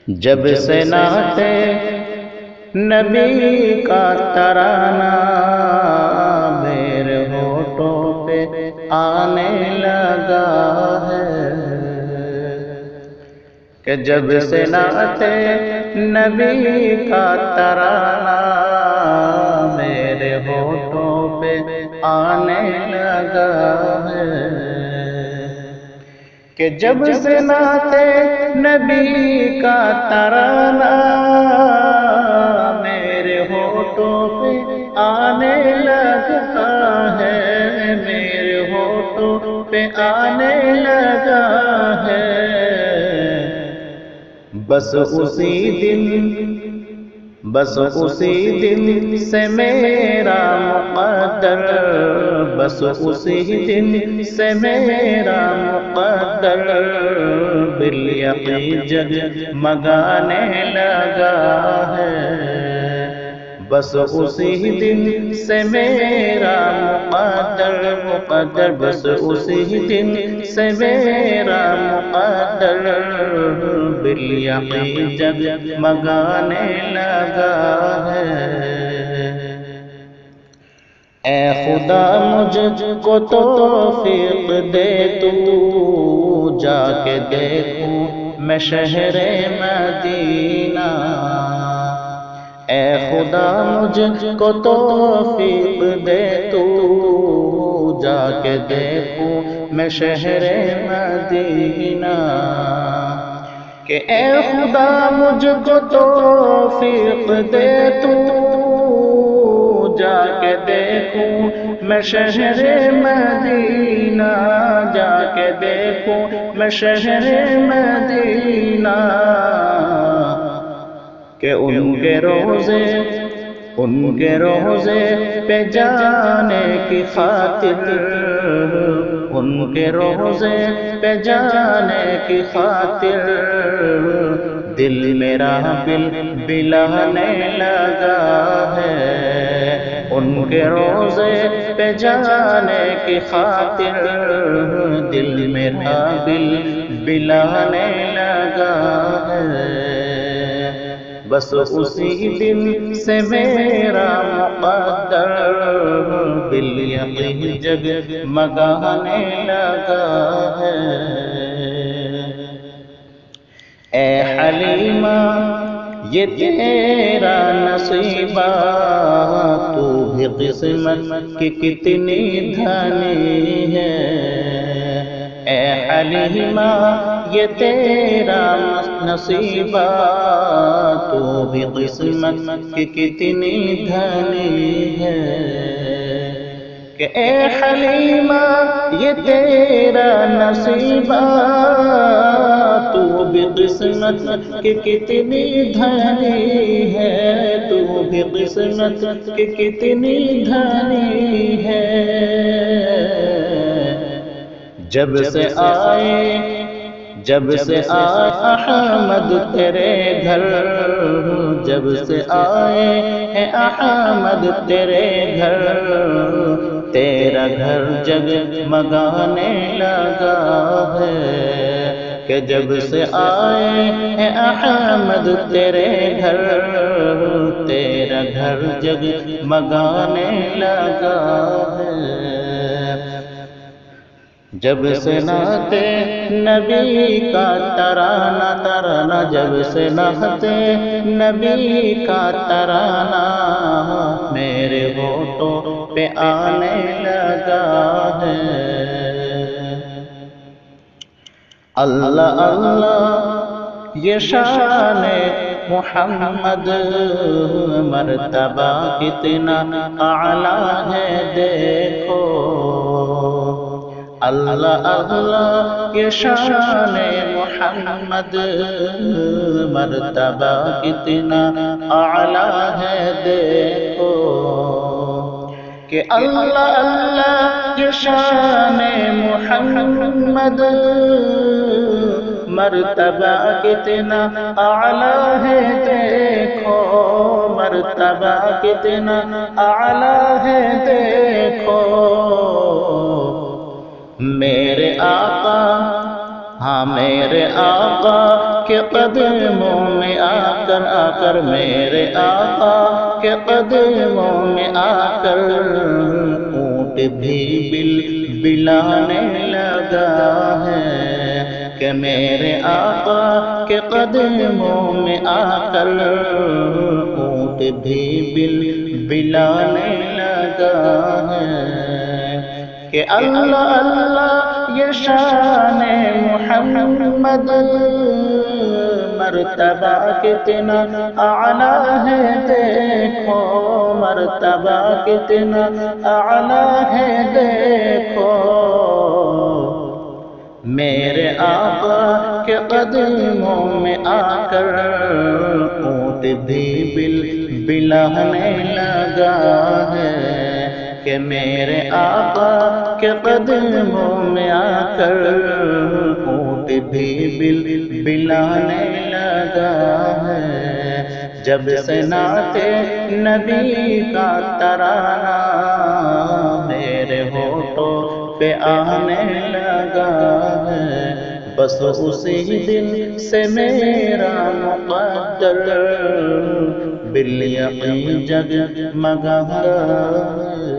جب سے نعت نبی کا ترانہ میرے ہونٹوں پہ آنے لگا ہے، کہ جب سے نعت نبی کا ترانہ میرے ہونٹوں پہ آنے لگا ہے، کہ جب سے نعت نبی کا ترانہ میرے ہونٹوں پہ آنے لگا ہے، میرے ہونٹوں پہ آنے لگا ہے، بس اسی دن سے میرا مقدر، بس اسی دن سے میرا مقدر بالیقین جگمگانے لگا ہے، بس اسی دن سے میرا مقدر، بس اسی دن سے میرا مقدر بالیقین جگمگانے لگا ہے۔ اے خدا مجھ کو توفیق دے، تو جا کے دیکھوں میں شہر مدینہ، اے خدا مجھ کو توفیق دے، تو جا کے دیکھوں میں شہر مدینہ، کہ اے خدا مجھ کو توفیق دے، تو جا کے دیکھوں میں شہر مدینہ، جا کے دیکھوں میں شہر مدینہ، کہ ان کے روزے پہ جانے کی خاطر، ان کے روزے پہ جانے کی خاطر دل میرا بلہنے لگا ہے، ان کے روزے پہ جانے کی خاطر دل میرا بلہنے لگا ہے، بس اسی دن سے میرا مقدر بالیقین جگمگانے لگا ہے۔ اے حلیمہ یہ تیرا نصیبہ، تو بھی قسمت کی کتنی دھنی ہے، اے حلیمہ یہ تیرا نصیبہ، تو بھی قسمت کی کتنی دھنی ہے، کہ اے حلیمہ یہ تیرا نصیبہ، تو بھی قسمت کی کتنی دھنی ہے، تو بھی قسمت کی کتنی دھنی ہے، جب سے آئے احمد تیرے گھر، جب سے آئے ہیں احمد تیرے گھر، تیرا گھر جگمگانے لگا ہے، کہ جب سے آئے ہیں احمد تیرے گھر، تیرا گھر جگمگانے لگا ہے، جب سے نعت نبی کا ترانہ، جب سے نعت نبی کا ترانہ میرے ہونٹوں پہ آنے لگا ہے، اللہ اللہ یہ شان محمد، مرتبہ کتنا اعلیٰ ہے دیکھو، اللہ اللہ یہ شان محمد، مرتبہ کتنا اعلیٰ ہے دیکھو، کہ اللہ اللہ یہ شان محمد، مرتبہ کتنا اعلیٰ ہے دیکھو، مرتبہ کتنا اعلیٰ ہے دیکھو، میرے آقا، ہاں میرے آقا کے قدموں میں آ کر میرے آقا کے قدموں میں آ کر اونٹ بھی بلانے لگا ہے کہ میرے آقا کے قدموں میں آ کر اونٹ بھی بلانے لگا ہے کہ اللہ اللہ یہ شان محمد مرتبہ کتنا اعلیٰ ہے دیکھو مرتبہ کتنا اعلیٰ ہے دیکھو میرے آقا کے قدموں میں آ کر اونٹ بھی بلانے لگا ہے کہ میرے آقا کے قدموں میں آ کر اونٹ بھی بلانے لگا ہے جب سے نعت نبی کا ترانہ میرے ہونٹوں پہ آنے لگا ہے بس اسی دن سے میرا مقدر بالیقین جگمگا ہے